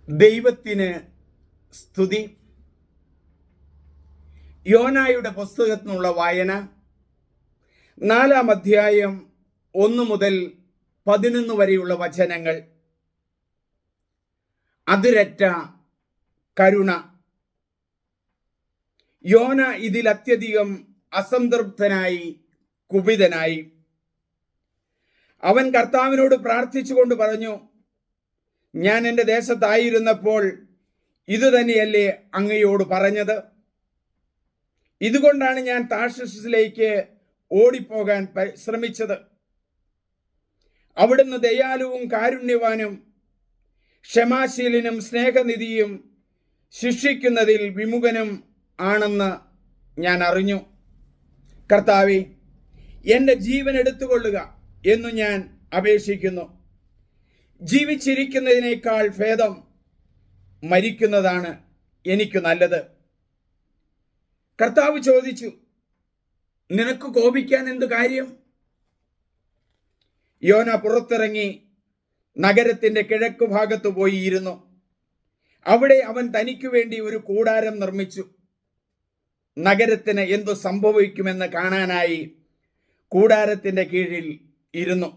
ദൈവത്തിന് സ്തുതി. യോനായുടെ പുസ്തകത്തിൽ നിന്നുള്ള വായന 4-ാം അധ്യായം 1 മുതൽ 11 വരെയുള്ള വചനങ്ങൾ. അതിരറ്റ കരുണ. യോന ഇതിൽ അത്യധികം അസംതൃപ്തനായി, കുപിതനായി. അവൻ കർത്താവിനോട് പ്രാർത്ഥിച്ചുകൊണ്ട് പറഞ്ഞു, ഞാൻ എൻ്റെ ദേശത്തായിരുന്നപ്പോൾ ഇതുതന്നെയല്ലേ അങ്ങയോട് പറഞ്ഞത്? ഇതുകൊണ്ടാണ് ഞാൻ താർശീശിലേക്ക് ഓടിപ്പോകാൻ ശ്രമിച്ചത്. അവിടുന്ന് ദയാലുവും കാരുണ്യവാനും ക്ഷമാശീലനും സ്നേഹനിധിയും ശിക്ഷിക്കുന്നതിൽ വിമുഖനും ആണെന്ന് ഞാൻ അറിഞ്ഞു. കർത്താവേ, എൻ്റെ ജീവൻ എടുത്തുകൊള്ളുക എന്നു ഞാൻ അപേക്ഷിക്കുന്നു. ജീവിച്ചിരിക്കുന്നതിനേക്കാൾ ഭേദം മരിക്കുന്നതാണ് എനിക്ക് നല്ലത്. കർത്താവ് ചോദിച്ചു, നിനക്ക് കോപിക്കാൻ എന്ത് കാര്യം? യോന പുറത്തിറങ്ങി നഗരത്തിന്റെ കിഴക്ക് ഭാഗത്ത് പോയി ഇരുന്നു. അവിടെ അവൻ തനിക്കു വേണ്ടി ഒരു കൂടാരം നിർമ്മിച്ചു. നഗരത്തിന് എന്തു സംഭവിക്കുമെന്ന് കാണാനായി കൂടാരത്തിന്റെ കീഴിൽ ഇരുന്നു.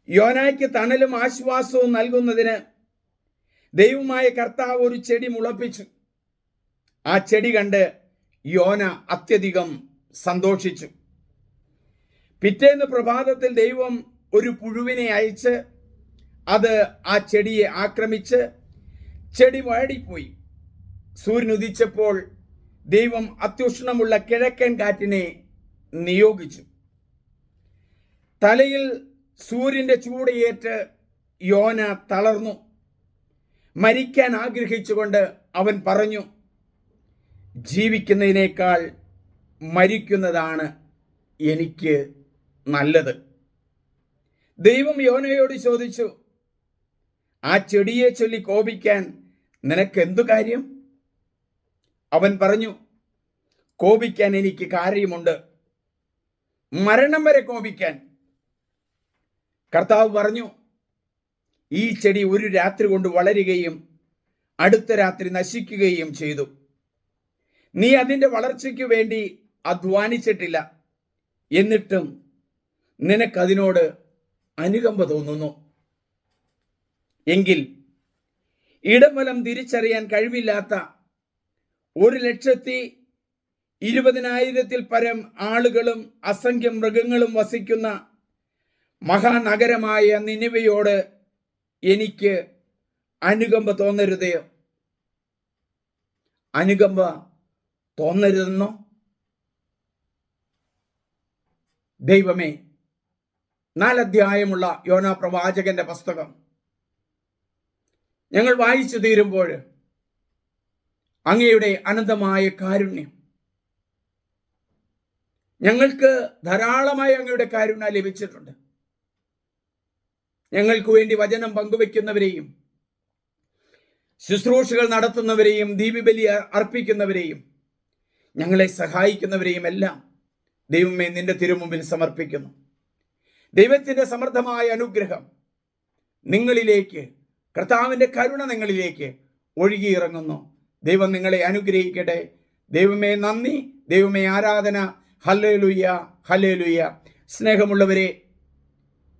യോനായ്ക്ക് തണലും ആശ്വാസവും നൽകുന്നതിന് ദൈവമായ കർത്താവ് ഒരു ചെടി മുളപ്പിച്ചു. ആ ചെടി കണ്ട് യോന അത്യധികം സന്തോഷിച്ചു. പിറ്റേന്ന് പ്രഭാതത്തിൽ ദൈവം ഒരു പുഴുവിനെ അയച്ച് അത് ആ ചെടിയെ ആക്രമിച്ച് ചെടി വാടിപ്പോയി. സൂര്യൻ ഉദിച്ചപ്പോൾ ദൈവം അത്യുഷ്ണമുള്ള കിഴക്കൻ കാറ്റിനെ നിയോഗിച്ചു. തലയിൽ സൂര്യന്റെ ചൂടേറ്റ് യോന തളർന്നു. മരിക്കാൻ ആഗ്രഹിച്ചുകൊണ്ട് അവൻ പറഞ്ഞു, ജീവിക്കുന്നതിനേക്കാൾ മരിക്കുന്നതാണ് എനിക്ക് നല്ലത്. ദൈവം യോനയോട് ചോദിച്ചു, ആ ചെടിയെ ചൊല്ലി കോപിക്കാൻ നിനക്ക് എന്തു കാര്യം? അവൻ പറഞ്ഞു, കോപിക്കാൻ എനിക്ക് കാര്യമുണ്ട്, മരണം വരെ കോപിക്കാൻ. കർത്താവ് പറഞ്ഞു, ഈ ചെടി ഒരു രാത്രി കൊണ്ട് വളരുകയും അടുത്ത രാത്രി നശിക്കുകയും ചെയ്തു. നീ അതിൻ്റെ വളർച്ചയ്ക്ക് വേണ്ടി അധ്വാനിച്ചിട്ടില്ല, എന്നിട്ടും നിനക്കതിനോട് അനുകമ്പ തോന്നുന്നു. എങ്കിൽ ഇടംവലം തിരിച്ചറിയാൻ കഴിവില്ലാത്ത 1,20,000-ൽ പരം ആളുകളും അസംഖ്യം മൃഗങ്ങളും വസിക്കുന്ന മഹാനഗരമായ നിനിവയോട് എനിക്ക് അനുകമ്പ തോന്നരുതയോ? അനുകമ്പ തോന്നരുതെന്നോ? ദൈവമേ, 4 അധ്യായമുള്ള യോനാ പ്രവാചകന്റെ പുസ്തകം ഞങ്ങൾ വായിച്ചു തീരുമ്പോൾ അങ്ങയുടെ അനന്തമായ കാരുണ്യം, ഞങ്ങൾക്ക് ധാരാളമായി അങ്ങയുടെ കാരുണ്യം ലഭിച്ചിട്ടുണ്ട്. ഞങ്ങൾക്ക് വേണ്ടി വചനം പങ്കുവെക്കുന്നവരെയും ശുശ്രൂഷകൾ നടത്തുന്നവരെയും ദീപബലി അർപ്പിക്കുന്നവരെയും ഞങ്ങളെ സഹായിക്കുന്നവരെയും എല്ലാം ദൈവമേ നിന്റെ തിരുമുമ്പിൽ സമർപ്പിക്കുന്നു. ദൈവത്തിൻ്റെ സമൃദ്ധമായ അനുഗ്രഹം നിങ്ങളിലേക്ക്, കർത്താവിൻ്റെ കരുണ നിങ്ങളിലേക്ക് ഒഴുകിയിറങ്ങുന്നു. ദൈവം നിങ്ങളെ അനുഗ്രഹിക്കട്ടെ. ദൈവമേ നന്ദി, ദൈവമേ ആരാധന. Hallelujah, hallelujah. സ്നേഹമുള്ളവരെ,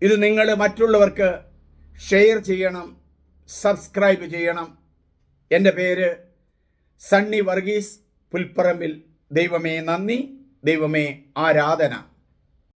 ഇത് നിങ്ങൾ മറ്റുള്ളവർക്ക് ഷെയർ ചെയ്യണം, സബ്സ്ക്രൈബ് ചെയ്യണം. എൻ്റെ പേര് സണ്ണി വർഗീസ് പുൽപ്പറമ്പിൽ. ദൈവമേ നന്ദി, ദൈവമേ ആരാധന.